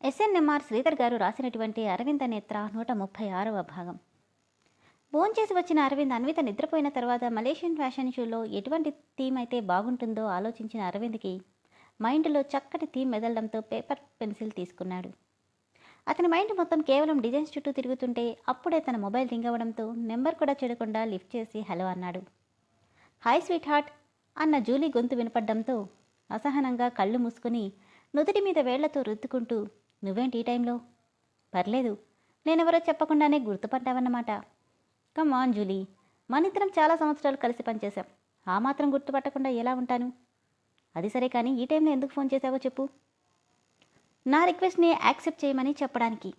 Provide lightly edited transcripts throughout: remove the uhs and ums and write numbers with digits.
SNMR Sridhar గారు రాసినటువంటి అరవింద నేత్ర 136వ భాగం. భోంచేసి వచ్చిన అరవింద్ అన్విత నిద్రపోయిన తర్వాత మలేషియన్ ఫ్యాషన్ షోలో ఎటువంటి థీమ్ అయితే బాగుంటుందో ఆలోచించిన అరవింద్కి మైండ్లో చక్కటి థీమ్ మెదలడంతో పేపర్ పెన్సిల్ తీసుకున్నాడు. అతని మైండ్ మొత్తం కేవలం డిజైన్స్ చుట్టూ తిరుగుతుంటే అప్పుడే తన మొబైల్ రింగ్ అవ్వడంతో నెంబర్ కూడా చెడకుండా లిఫ్ట్ చేసి హలో అన్నాడు. హాయ్ స్వీట్ హార్ట్ అన్న జూలీ గొంతు వినపడ్డంతో అసహనంగా కళ్ళు మూసుకొని నుదుటి మీద వేళ్లతో రుద్దుకుంటూ, నువ్వేంటి ఈ టైంలో? పర్లేదు, నేనెవరో చెప్పకుండానే గుర్తుపట్టావన్నమాట. కమ్ ఆన్ జూలీ, మనిద్దరం చాలా సంవత్సరాలు కలిసి పనిచేశాం. ఆ మాత్రం గుర్తుపట్టకుండా ఎలా ఉంటాను? అది సరే, కానీ ఈ టైంలో ఎందుకు ఫోన్ చేశావో చెప్పు. నా రిక్వెస్ట్ని యాక్సెప్ట్ చేయమని చెప్పడానికి.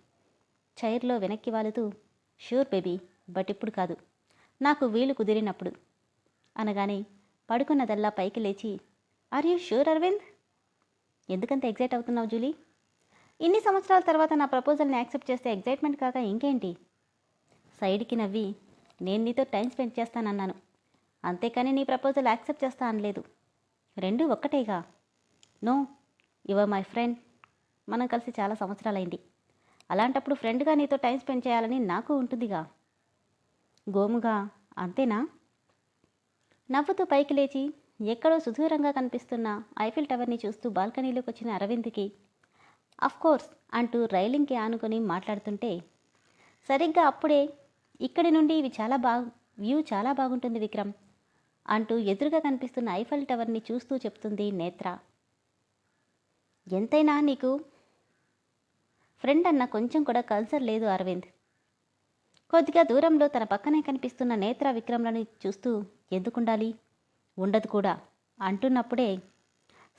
చైర్లో వెనక్కి వాలుతూ, షూర్ బేబీ, బట్ ఇప్పుడు కాదు, నాకు వీలు కుదిరినప్పుడు అనగానే పడుకున్నదల్లా పైకి లేచి, ఆర్ యూ షూర్ అరవింద్? ఎందుకంత ఎగ్జైట్ అవుతున్నావు జూలీ? ఇన్ని సంవత్సరాల తర్వాత నా ప్రపోజల్ని యాక్సెప్ట్ చేస్తే ఎగ్జైట్మెంట్ కాక ఇంకేంటి? సైడ్కి నవ్వి, నేను నీతో టైం స్పెండ్ చేస్తానన్నాను, అంతేకాని నీ ప్రపోజల్ యాక్సెప్ట్ చేస్తా అనలేదు. రెండూ ఒక్కటేగా. No, your my friend. మనం కలిసి చాలా సంవత్సరాలైంది. అలాంటప్పుడు ఫ్రెండ్గా నీతో టైం స్పెండ్ చేయాలని నాకు ఉంటుందిగా. గోముగా, అంతేనా? నవ్వుతూ పైకి లేచి ఎక్కడో సుదూరంగా కనిపిస్తున్న ఐఫిల్ టవర్ని చూస్తూ బాల్కనీలోకి వచ్చిన అరవింద్కి కోర్స్ అంటూ రైలింగ్కి ఆనుకొని మాట్లాడుతుంటే, సరిగ్గా అప్పుడే ఇక్కడి నుండి వ్యూ చాలా బాగుంటుంది విక్రమ్ అంటూ ఎదురుగా కనిపిస్తున్న ఐఫిల్ టవర్ని చూస్తూ చెప్తుంది నేత్ర. ఎంతైనా నీకు ఫ్రెండ్ అన్న కొంచెం కూడా కన్సర్న్ లేదు అరవింద్. కొద్దిగా దూరంలో తన పక్కనే కనిపిస్తున్న నేత్ర విక్రమ్లను చూస్తూ, ఎందుకుండాలి, ఉండదు కూడా అంటున్నప్పుడే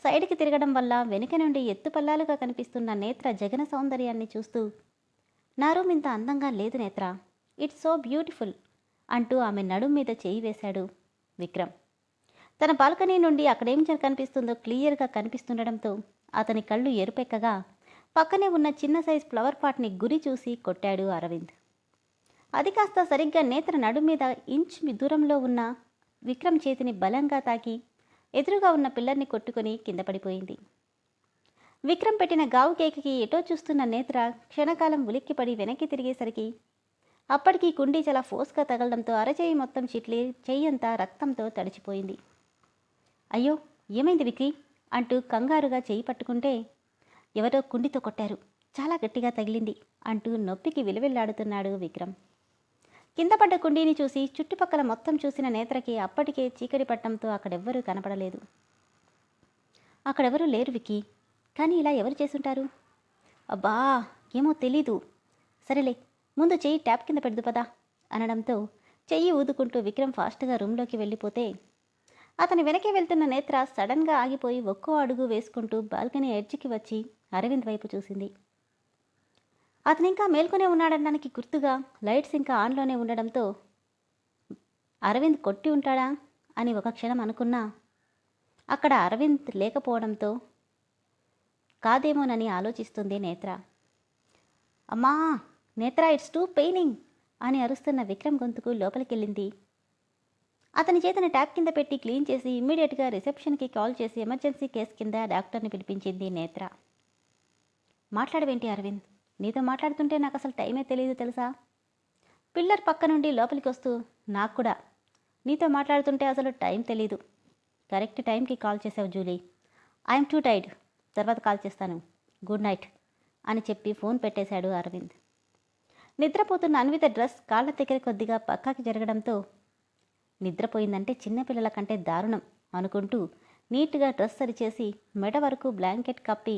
సైడ్కి తిరగడం వల్ల వెనుక నుండి ఎత్తుపల్లాలుగా కనిపిస్తున్న నేత్ర జగన సౌందర్యాన్ని చూస్తూ, నా రూమ్ ఇంత అందంగా లేదు నేత్ర, ఇట్స్ సో బ్యూటిఫుల్ అంటూ ఆమె నడుం మీద చేయి వేశాడు విక్రమ్. తన బాల్కనీ నుండి అక్కడేం కనిపిస్తుందో క్లియర్గా కనిపిస్తుండడంతో అతని కళ్ళు ఎరుపెక్కగా పక్కనే ఉన్న చిన్న సైజ్ ఫ్లవర్ పాట్ని గురి చూసి కొట్టాడు అరవింద్. అది కాస్త సరిగ్గా నేత్ర నడుం మీద ఇంచ్ దూరంలో ఉన్న విక్రమ్ చేతిని బలంగా తాకి ఎదురుగా ఉన్న పిల్లర్ని కొట్టుకుని కింద పడిపోయింది. విక్రమ్ పెట్టిన గావు కేకకి ఎటో చూస్తున్న నేత్ర క్షణకాలం ఉలిక్కిపడి వెనక్కి తిరిగేసరికి అప్పటికి కుండీ చాలా ఫోర్స్గా తగలడంతో అరచేయి మొత్తం చిట్లి చెయ్యంతా రక్తంతో తడిచిపోయింది. అయ్యో, ఏమైంది విక్కీ అంటూ కంగారుగా చెయ్యి పట్టుకుంటే, ఎవరో కుండీతో కొట్టారు, చాలా గట్టిగా తగిలింది అంటూ నొప్పికి విలువెల్లాడుతున్నాడు విక్రమ్. కింద పడ్డ కుండీని చూసి చుట్టుపక్కల మొత్తం చూసిన నేత్రకి అప్పటికే చీకటి పట్టడంతో అక్కడెవ్వరూ కనపడలేదు. అక్కడెవరూ లేరు విక్కీ, కానీ ఇలా ఎవరు చేసుంటారు? అబ్బా, ఏమో తెలీదు. సరేలే, ముందు చెయ్యి ట్యాప్ కింద పెడదు పదా అనడంతో చెయ్యి ఊదుకుంటూ విక్రమ్ ఫాస్ట్గా రూమ్లోకి వెళ్ళిపోతే, అతని వెనకే వెళ్తున్న నేత్ర సడన్గా ఆగిపోయి ఒక్కో అడుగు వేసుకుంటూ బాల్కనీ ఎడ్జ్కి వచ్చి అరవింద్ వైపు చూసింది. అతను ఇంకా మేల్కొనే ఉన్నాడనడానికి గుర్తుగా లైట్స్ ఇంకా ఆన్లోనే ఉండడంతో అరవింద్ కొట్టి ఉంటాడా అని ఒక క్షణం అనుకున్నా, అక్కడ అరవింద్ లేకపోవడంతో కాదేమోనని ఆలోచిస్తుంది నేత్ర. అమ్మా నేత్ర, ఇట్స్ టూ పెయినింగ్ అని అరుస్తున్న విక్రమ్ గొంతుకు లోపలికెళ్ళింది. అతని చేతిని ట్యాప్ కింద పెట్టి క్లీన్ చేసి ఇమ్మీడియట్గా రిసెప్షన్కి కాల్ చేసి ఎమర్జెన్సీ కేసు కింద డాక్టర్ని పిలిపించింది నేత్ర. మాట్లాడవేంటి అరవింద్, నీతో మాట్లాడుతుంటే నాకు అసలు టైమే తెలియదు తెలుసా? పిల్లర్ పక్క నుండి లోపలికి వస్తూ, నాకు కూడా నీతో మాట్లాడుతుంటే అసలు టైం తెలీదు. కరెక్ట్ టైంకి కాల్ చేసావు జూలీ. ఐఎమ్ టూ టైర్డ్, తర్వాత కాల్ చేస్తాను, గుడ్ నైట్ అని చెప్పి ఫోన్ పెట్టేశాడు అరవింద్. నిద్రపోతున్న అన్విత డ్రెస్ కాళ్ళ దగ్గర కొద్దిగా పక్కకి జరగడంతో, నిద్రపోయిందంటే చిన్నపిల్లల కంటే దారుణం అనుకుంటూ నీట్గా డ్రెస్ సరిచేసి మెడ వరకు బ్లాంకెట్ కప్పి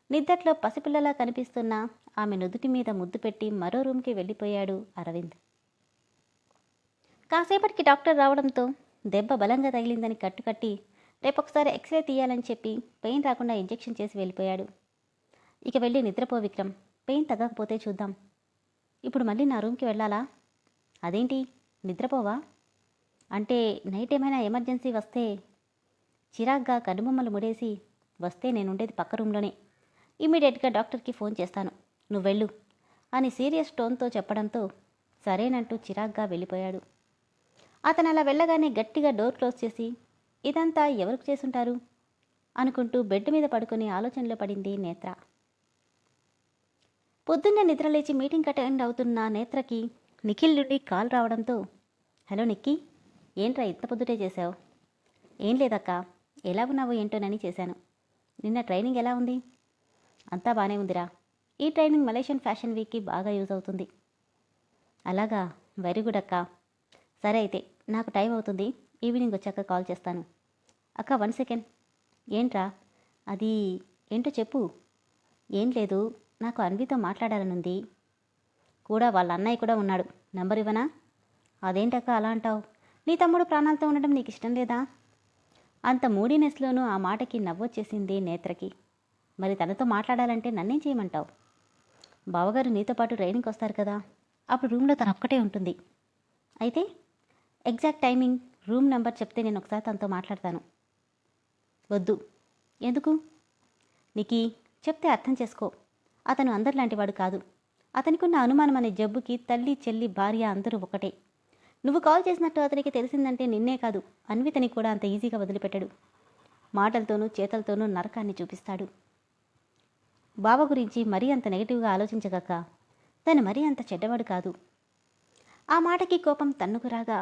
నిద్దట్లో పసిపిల్లలా కనిపిస్తున్న ఆమె నుదుటి మీద ముద్దు పెట్టి మరో రూమ్కి వెళ్ళిపోయాడు అరవింద్. కాసేపటికి డాక్టర్ రావడంతో దెబ్బ బలంగా తగిలిందని కట్టుకట్టి రేపొకసారి ఎక్స్రే తీయాలని చెప్పి పెయిన్ రాకుండా ఇంజెక్షన్ చేసి వెళ్ళిపోయాడు. ఇక వెళ్ళి నిద్రపో విక్రమ్, పెయిన్ తగ్గకపోతే చూద్దాం. ఇప్పుడు మళ్ళీ నా రూమ్కి వెళ్ళాలా? అదేంటి, నిద్రపోవా? అంటే నైట్ ఏమైనా ఎమర్జెన్సీ వస్తే? చిరాగ్గా కనుబొమ్మలు ముడేసి, వస్తే నేనుండేది పక్క రూమ్లోనే, ఇమ్మీడియట్గా డాక్టర్కి ఫోన్ చేస్తాను, నువ్వు వెళ్ళు అని సీరియస్ టోన్తో చెప్పడంతో సరేనంటూ చిరాగ్గా వెళ్ళిపోయాడు. అతను అలా వెళ్ళగానే గట్టిగా డోర్ క్లోజ్ చేసి, ఇదంతా ఎవరికి చేసుంటారు అనుకుంటూ బెడ్ మీద పడుకొని ఆలోచనలో పడింది నేత్ర. పొద్దున్నే నిద్రలేచి మీటింగ్ అటెండ్ అవుతున్న నేత్రకి నిఖిల్ నుండి కాల్ రావడంతో, హలో నిక్కీ, ఏంట్రా ఇంత పొద్దుటే చేశావు? ఏం లేదక్క, ఎలా ఉన్నావు ఏంటోనని చేశాను. నిన్న ట్రైనింగ్ ఎలా ఉంది? అంతా బాగానే ఉందిరా. ఈ ట్రైనింగ్ మలేషియన్ ఫ్యాషన్ వీక్కి బాగా యూజ్ అవుతుంది. అలాగా, వెరీ గుడ్ అక్క. సరే అయితే నాకు టైం అవుతుంది, ఈవినింగ్ వచ్చాక కాల్ చేస్తాను. అక్క 1 సెకండ్. ఏంట్రా? అది ఏంటో చెప్పు. ఏం లేదు, నాకు అన్వితో మాట్లాడాలనుంది. కూడా వాళ్ళ అన్నయ్య కూడా ఉన్నాడు, నంబర్ ఇవ్వనా? అదేంటక్క అలా అంటావు? నీ తమ్ముడు ప్రాణాలతో ఉండడం నీకు ఇష్టం లేదా? అంత మూడీనెస్లోనూ ఆ మాటకి నవ్వొచ్చేసింది నేత్రకి. మరి తనతో మాట్లాడాలంటే నన్నేం చేయమంటావు? బావగారు నీతో పాటు ట్రైనింగ్కి వస్తారు కదా, అప్పుడు రూమ్లో తను ఒక్కటే ఉంటుంది. అయితే ఎగ్జాక్ట్ టైమింగ్, రూమ్ నెంబర్ చెప్తే నేను ఒకసారి తనతో మాట్లాడతాను. వద్దు. ఎందుకు? నీకీ చెప్తే అర్థం చేసుకో. అతను అందరిలాంటివాడు కాదు. అతనికున్న అనుమానం అనే జబ్బుకి తల్లి, చెల్లి, భార్య అందరూ ఒకటే. నువ్వు కాల్ చేసినట్టు అతనికి తెలిసిందంటే నిన్నే కాదు, అన్వితని కూడా అంత ఈజీగా వదిలిపెట్టడు. మాటలతోనూ చేతలతోనూ నరకాన్ని చూపిస్తాడు. బావ గురించి మరీ అంత నెగిటివ్గా ఆలోచించగాక, తను మరీ అంత చెడ్డవాడు కాదు. ఆ మాటకి కోపం తన్నుకు రాగా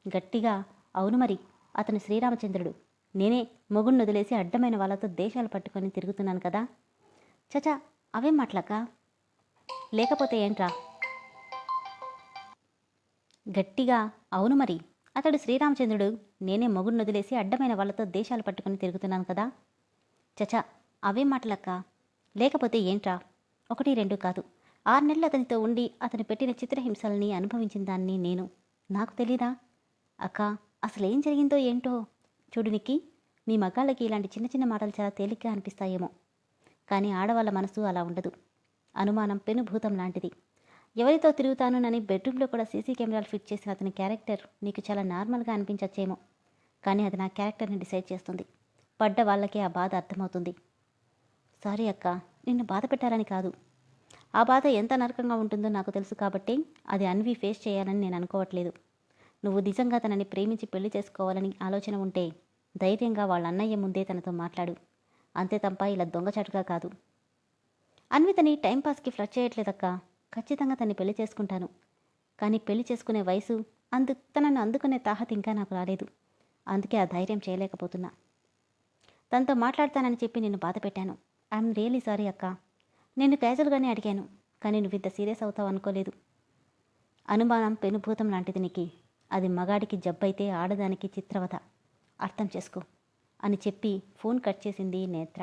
గట్టిగా, అవును మరి, అతను శ్రీరామచంద్రుడు. నేనే మొగుణ్ణి వదిలేసి అడ్డమైన వాళ్ళతో దేశాలు పట్టుకొని తిరుగుతున్నాను కదా. చచా, అవేం మాటలక్క? లేకపోతే ఏంట్రా? గట్టిగా, అవును మరి, అతడు శ్రీరామచంద్రుడు, నేనే మొగుణ్ణి వదిలేసి అడ్డమైన వాళ్ళతో దేశాలు పట్టుకొని తిరుగుతున్నాను కదా. చచా, అవేం మాటలక్క? లేకపోతే ఏంట్రా? 1, 2 కాదు, 6 నెలలు అతనితో ఉండి అతను పెట్టిన చిత్రహింసల్ని అనుభవించిన దాన్ని నేను. నాకు తెలీదా? అక్క, అసలేం జరిగిందో ఏంటో. చూడు నిక్కీ, మీ మగాళ్ళకి ఇలాంటి చిన్న చిన్న మాటలు చాలా తేలిగ్గా అనిపిస్తాయేమో, కానీ ఆడవాళ్ళ మనసు అలా ఉండదు. అనుమానం పెనుభూతం లాంటిది. ఎవరితో తిరుగుతానోనని బెడ్రూమ్లో కూడా సీసీ కెమెరాలు ఫిట్ చేసిన అతని క్యారెక్టర్ నీకు చాలా నార్మల్గా అనిపించచ్చేమో, కానీ అది నా క్యారెక్టర్ని డిసైడ్ చేస్తుంది. పడ్డ వాళ్ళకే ఆ బాధ అర్థమవుతుంది. సారీ అక్క, నిన్ను బాధ పెట్టాలని కాదు. ఆ బాధ ఎంత నరకంగా ఉంటుందో నాకు తెలుసు కాబట్టి అది అన్వి ఫేస్ చేయాలని నేను అనుకోవట్లేదు. నువ్వు నిజంగా తనని ప్రేమించి పెళ్లి చేసుకోవాలని ఆలోచన ఉంటే ధైర్యంగా వాళ్ళ అన్నయ్య ముందే తనతో మాట్లాడు. అంతే తప్ప ఇలా దొంగచాటుగా కాదు. అన్వితని టైంపాస్కి ఫ్లడ్ చేయట్లేదక్క. ఖచ్చితంగా తన్ని పెళ్లి చేసుకుంటాను. కానీ పెళ్లి చేసుకునే వయసు, తనను అందుకునే తాహత ఇంకా నాకు రాలేదు. అందుకే ఆ ధైర్యం చేయలేకపోతున్నా. తనతో మాట్లాడతానని చెప్పి నిన్ను బాధ పెట్టాను. ఐఎమ్ రియలీ సారీ అక్క. నేను క్యాజువల్గానే అడిగాను, కానీ నువ్వు ఇంత సీరియస్ అవుతావు అనుకోలేదు. అనుమానం పెనుభూతం లాంటిది నీకి. అది మగాడికి జబ్బైతే ఆడదానికి చిత్రవత. అర్థం చేసుకో అని చెప్పి ఫోన్ కట్ చేసింది నేత్ర.